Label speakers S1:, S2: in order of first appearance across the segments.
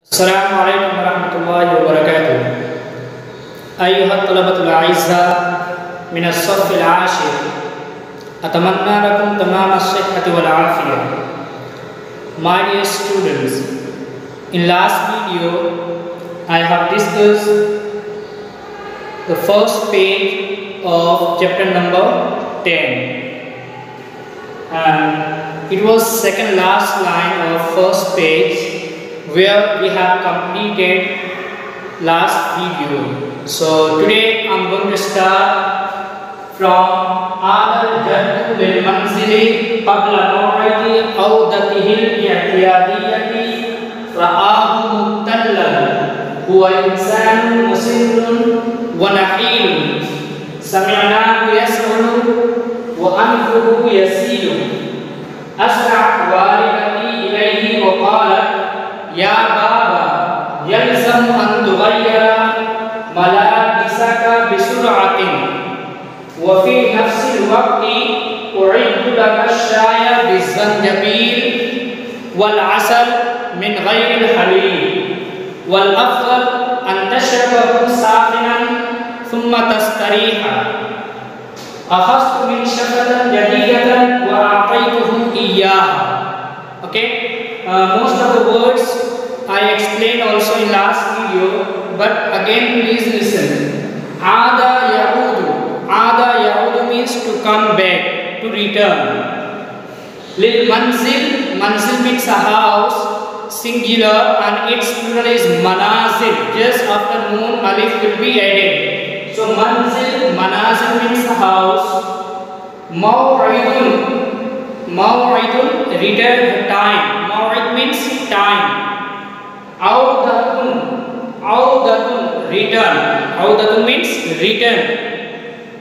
S1: अस्सलामु अलैकुम वरहमतुल्लाहि वबरकातुह। अय्युहा तलबतुल अइज़्ज़ा मिन अस्सफ़्फ़िल आशिर, अतमन्ना लकुम तमाम अस्सिह्हति वल आफ़िया। My dear students, in last video I have discussed the first page of chapter number 10, and it was second last line of first page where we have completed last video. So today I'm going to start from Adal Jaddu bil Manzili Qabla Maw'idi Awdatihi al-I'tiyadiyati Ra'ahu Muttallan Huwa insanun musinnun wa nahilun Sami'nahu yas'ulu wa anfuhu yasilu Asra'at walidati ilayhi wa qalat Ya Baba, yalzamu an tughayyira malabisaka bisur'atin wa fi nafsi al-waqti u'iddu laka ash-shaya biz-zanjabil wal 'asal min ghayri al-halil wal afdal an tashrabahu sakhinan thumma tastariha. Akhadtu min shafatan jadidatan wa a'taytuhu iyyaha. Okay, most of the words I explained also in last video, but again please listen. Ada yaudu means to come back, to return. Lil manzil means a house, singular, and its plural is manazil. Just after noon alif will be added. So manazil means a house. Maw'idun return time. Maw'id means time. Awdatun return. Awdatun means return.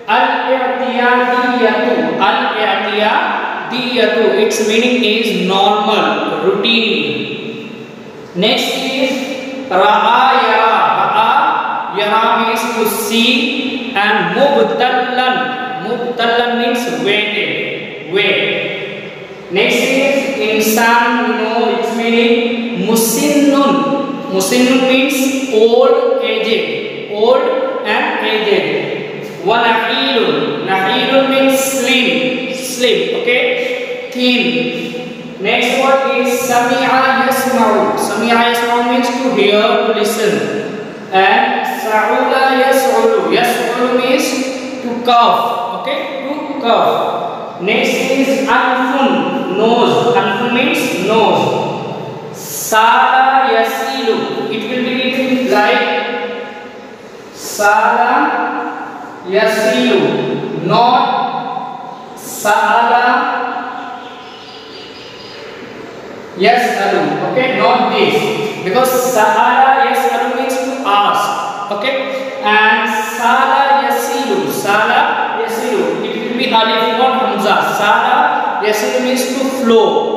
S1: Al-i'tiyadiyatu its meaning is normal, routine. Next is ra'a yara means to see, and mubtallan means wait. Next is insan, its meaning musinnun means old and aged. Wa nahilun means slim, okay, thin. Next word is sami'a yasma'u means to hear, to listen, and sa'ula yas'ulu means to cough, okay, to cough. Next is anfun means nose. Sala yasilu, it will be written like Sala yasilu, not Sala yasalu, okay, not this, because Sala yasalu means to ask, okay, and Sala yasilu, it will be alif not hamza. Sala yasilu means to flow.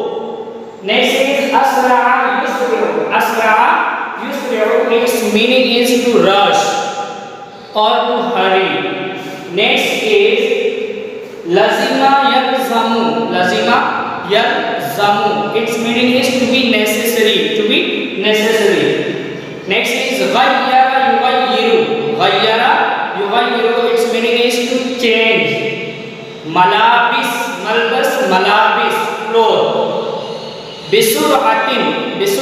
S1: Next is asra'a yusri'u, its meaning is to rush or to hurry. Next is lazima yalzamu, its meaning is to be necessary. Next is ghayyara yughayyiru, its meaning is to change. Malabis cloth. Bisur'atin, its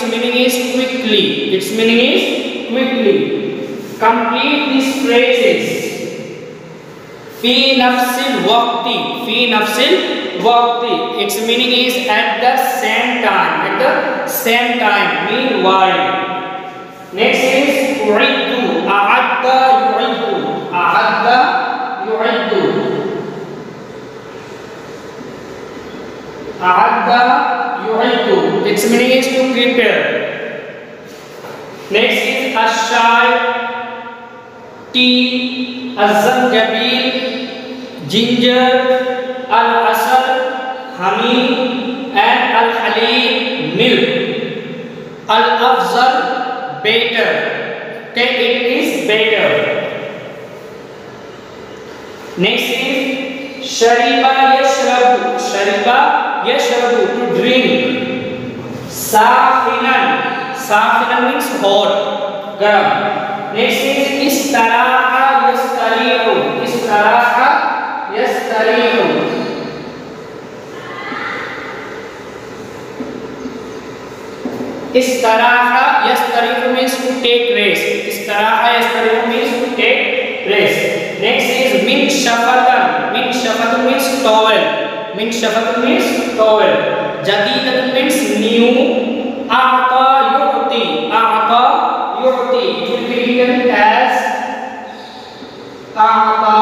S1: meaning is quickly. Complete these phrases. Fi nafsil waqti, its meaning is at the same time, meanwhile. Next is u'iddu, a'adda yu'iddu, its meaning is to prepare. Next is ash-shay, tea, az-zanjabil, ginger, al-asal, honey, and al-halib, milk. Al-afzal, better, okay, it is better. Next is shariba yashrabu, to drink. Sakhinan Safiran means hot, garam. Next is istaraha yastarihu. Istaraha yastarihu. Istaraha yastarihu means to take rest. Istaraha yastarihu means to take rest. Next is min shafatan. Min shafatan means towel. Min shafatan means towel. Jadidatun means new. A'ta yu'ti. A'ta yu'ti. It will be written as A'ta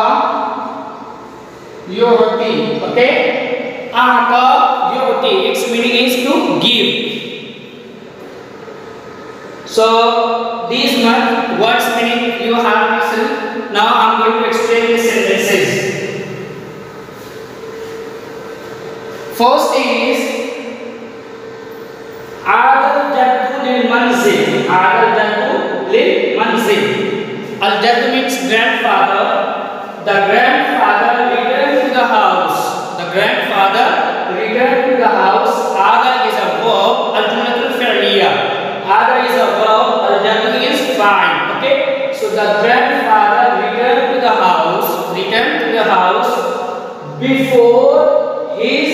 S1: yu'ti. Okay? A'ta yu'ti. Its meaning is to give. So these words meaning you have listened. Now I am going to explain the sentences. First thing is Adal jaddu lil manzil. Adal jaddu lil manzil. Al jaddu means grandfather. The grandfather returned to the house. The grandfather returned to the house. Ada is a verb. Al jumlatul fi'liya. Ada is a verb. Al jaddu is fine. Okay. So the grandfather returned to the house. Returned to the house before his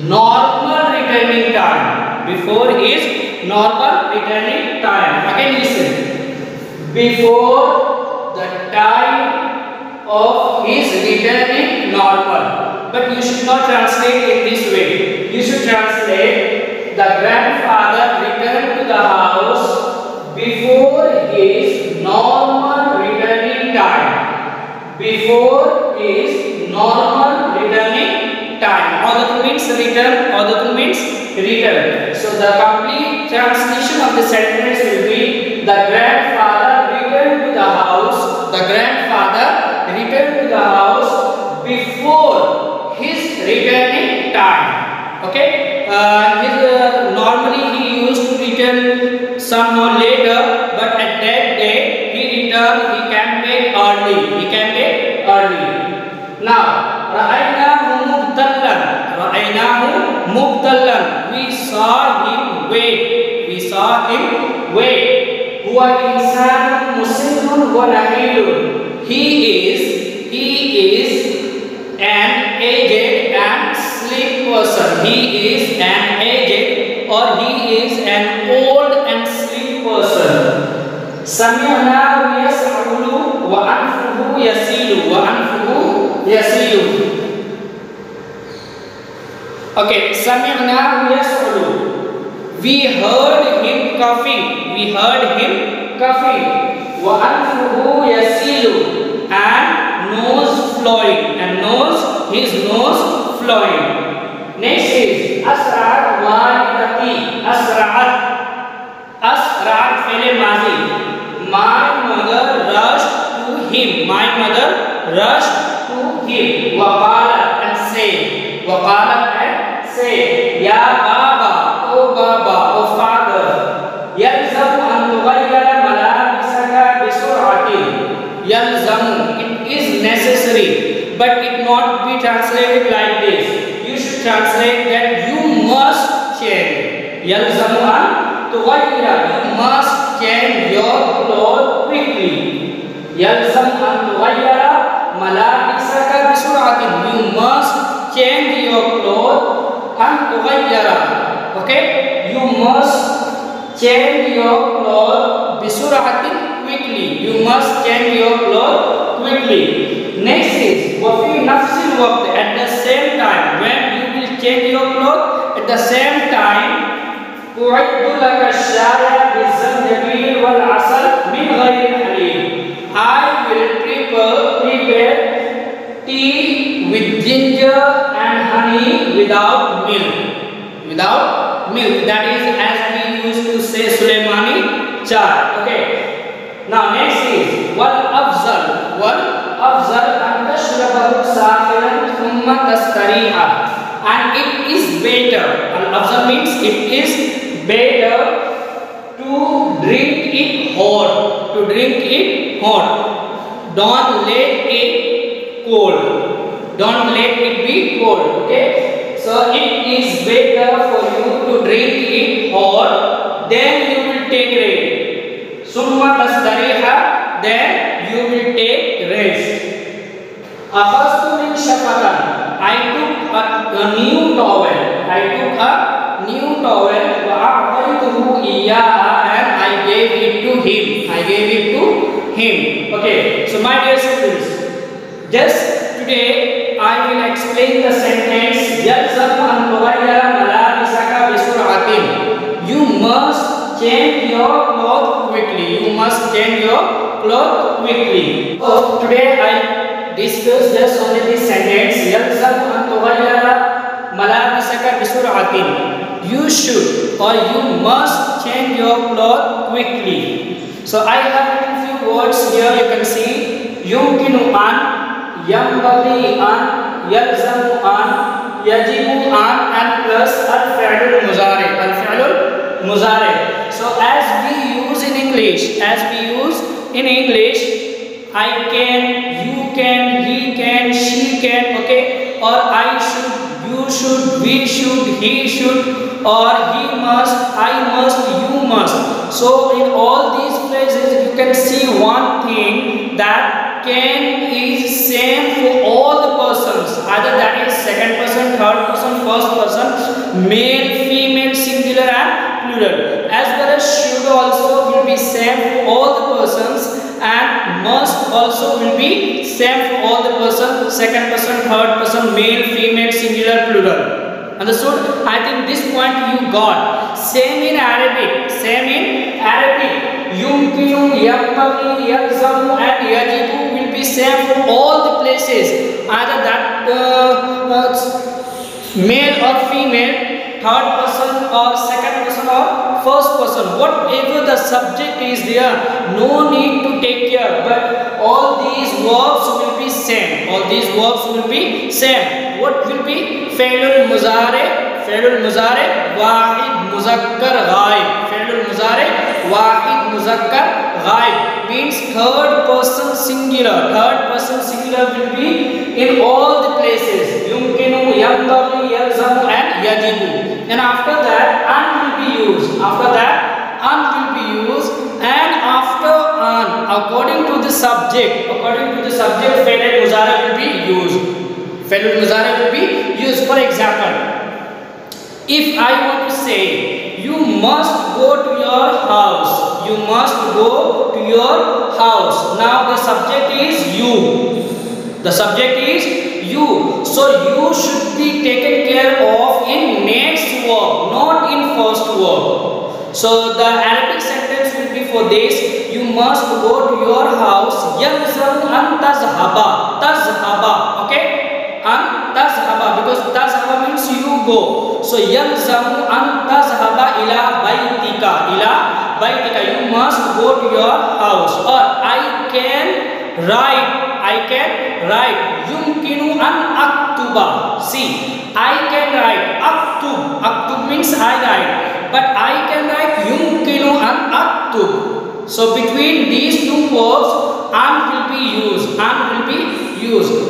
S1: normal returning time. Before his normal returning time. Again listen. Before the time of his returning normal. But you should not translate in this way. You should translate the grandfather returned to the house before his normal returning time. Before his normal returning time. Audatu means return. Audatu means return. So the complete translation of the sentence will be the grandfather returned to the house. The grandfather returned to the house before his returning time. Okay. Normally he used to return somehow later, but at that day he returned. He came back early. He came back early. Now, ra'aynahu mubtallan. Ra'aynahu mubtallan. We saw him wait. We saw him wait. Huwa insanun muslimun wa nahilun. He is an aged and sleep person. He is an aged or he is an old and sleep person. Sami'nahu yas'ulu wa anfuhu yasilu. Wa anfuhu yasilu. Okay, sami'nahu yas'ulu. We heard him coughing. We heard him coughing. Wa anfuhu yasilu. And nose flowing. And his nose flowing. Next is asra'at walidati. Asra'at fi'l mazi. My mother rushed to him. My mother rushed to him. Waqalat and said. Waqalat and said. Ya baba, oh baba, oh father. Yalzamu an tughayyira malabisaka bisur'atin. Yalzamu, it is necessary, but it not be translated like this. You should translate that you must change. Yalzamu an tughayyira, you must change your clothes quickly. Yalzamu an tughayyira malabisaka bisur'atin. You must change your clothes an tughayyira. Okay? You must change your clothes bisur'atin quickly. You must change your clothes quickly. Next is wa fi nafsil waqt, at the same time. When you will change your clothes, at the same time, u'iddu laka ash-shaya biz-zanjabil wal 'asal min ghayri halim. I will prepare tea with ginger and honey without milk. Without milk. That is as we used to say Sulaimani chai. Okay. Now next is wal afzal. Wal afzal an tashrabahu safiran thumma tastariha. And it is better. Al afzal means it is better to drink it hot. To drink it hot. Don't let it cold. Don't let it be cold. Okay. So it is better for you to drink it hot then you will take rest. Summa tastariha, then you will take rest. Akhastu min shafatan, I took a new towel. I took a new towel. Wa a'taytuhu iyyaha, and I gave it to him. I gave it to him. Okay. So my dear students, just today I will explain the sentence yalzamu an tughayyira malabisaka bisur'atin. You must change your clothes quickly. You must change your clothes quickly. So today I discuss just only this sentence yalzamu an tughayyira malabisaka bisur'atin. You should or you must change your clothes quickly. So I have written few words here. You can see yumkinu an, yambaghi an, yalzamu an, yajibu an, and plus al-fi'lul muzari. Al-fi'lul muzari. So as we use in English, I can, you can, he can, she can, okay, or I should, you should, we should, he should, or he must, I must, you must. So in all these phrases you can see one thing, that can is same for all the persons, either that is second person, third person, first person, male, female, singular and plural. As well as should also will be same for all the persons, and must also will be same for all the persons, second person, third person, male, female, singular, plural. Understood? I think this point you got. Same in Arabic. Yumkinu, yambaghi, yalzamu and yajibu will be same for all the places. Either that male or female, third person or second person or first person. Whatever the subject is there, no need to take care. But all these verbs will be same. All these verbs will be same. What will be? Fi'lul muzari, wahid muzakkar ghaib. Fi'lul muzari, wahid muzakkar ghaib means third person singular. Third person singular will be in all the places. Yumkinu, yambaghi, yalzamu and yajibu. And after that, an will be used. And after an, according to the subject, fi'lul muzari will be used. For example, if I want to say, you must go to your house. Now the subject is you. So you should be taken care of in next verb, not in first verb. So the Arabic sentence will be for this: you must go to your house. Yalzamu an tazhaba. Okay? An tazhaba, because tazhaba means you go. So yalzamu an tazhaba ila baitika. You must go to your house. Or I can write. Yumkinu an aktuba. See, I can write. Aktub means I write. But I can write yumkinu an aktub. So between these two verbs, an will be used.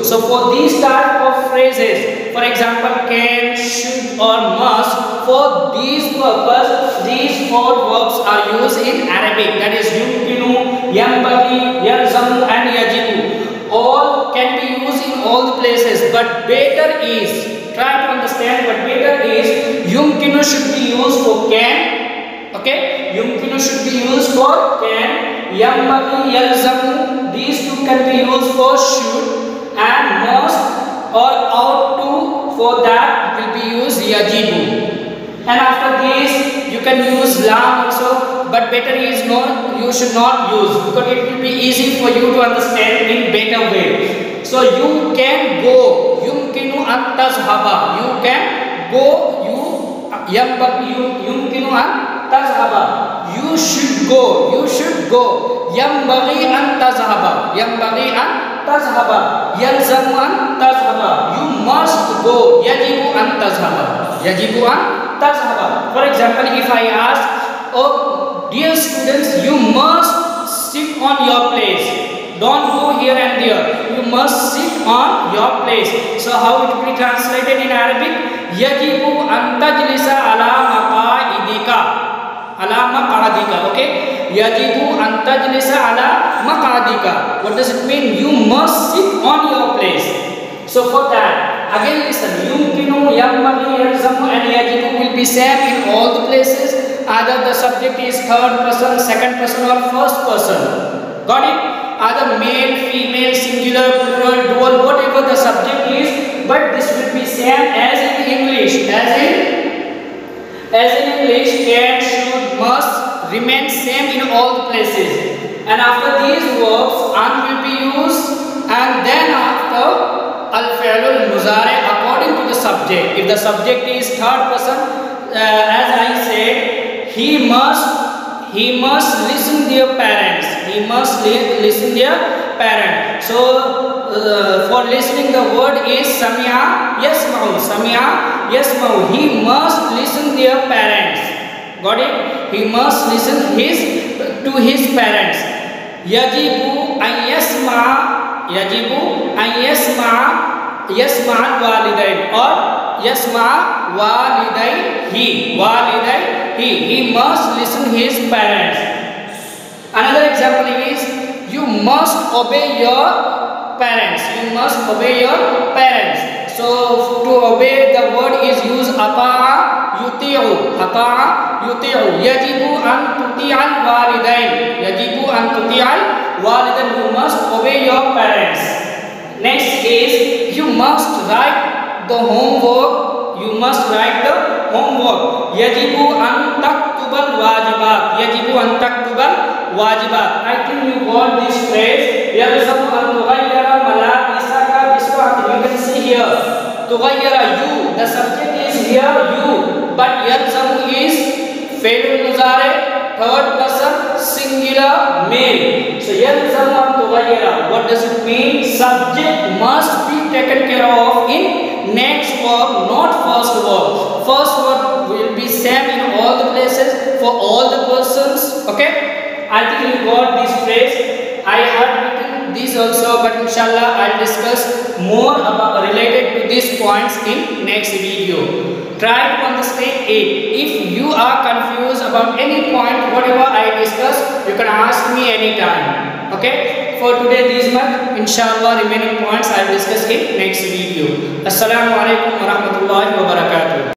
S1: So for these type of phrases, for example, can, should or must, for these purpose, these four verbs are used in Arabic. That is yumkinu, yambaghi, yalzamu and yajibu. All can be used in all the places, but better is, try to understand, but better is yumkinu should be used for can. Okay, yumkinu should be used for can. Yambaghi, yalzamu, these two can be used for should, and must or ought to, for that will be used yajibu. And after this you can use lam also, but better is not, you should not use, because it will be easy for you to understand in better way. So you can go, yumkinu an tazhaba, you can go, yumkinu an tazhaba, you should go, yambaghi an tazhaba, yalzamu an tazhaba, you must go, yajibu an tazhaba. For example, if I ask, oh dear students, you must sit on your place, don't go here and there, you must sit on your place. So how it will be translated in Arabic? Yajibu an tajlisa ala maqa'idika. ala maq'adika. Okay, yajibu an tajlisa ala maq'adika. What does it mean? You must sit on your place. So for that, again listen, yumkinu, yanbaghi, yalzamu and yajibu will be same in all the places. Either the subject is third person, second person or first person. Got it? Either male, female, singular, plural, dual, whatever the subject is, but this will be same as in English. As in English, can, should, must remain same in all the places. And after these verbs, an will be used, and then after al-fi'lul muzari according to the subject. If the subject is third person, as I said, he must listen their parents. He must listen their parent. So for listening, the word is sami'a yasma'u. Sami'a yasma'u. He must listen their parents. Got it? He must listen to his parents. Yajibu an yasma'a. Yajibu an yasma'a walidain or yasma'a walidayhi. He must listen his parents. Another example is you must obey your parents. You must obey your parents. So to obey, the word is used ata'a yuti'u. Ata'a yuti'u. Yajibu an tuti'al walidain. Yajibu an tuti'al walidain. You must obey your parents. Next is you must write the homework. You must write the homework. Yajibu an taktubal wajibat. Yajibu an taktubal wajibat. I think you got this phrase. Yalzamu an tughayyira malabisaka biswat. You can see here. Tughayyira, you. The subject is here you. But yalzamu is fi'lul mudhari, third person, singular, male. So yalzamu an tughayyira. What does it mean? Subject must be taken care of in next verb, not first verb. First verb will be same in all the places for all the persons. Okay, I think you got this phrase. I had written this also, but inshallah I'll discuss more about related to these points in next video. Try to understand it. If you are confused about any point, whatever I discuss, you can ask me anytime. Okay, for today this much. Inshallah remaining points I will discuss in next video. Assalamu alaikum warahmatullahi wabarakatuh.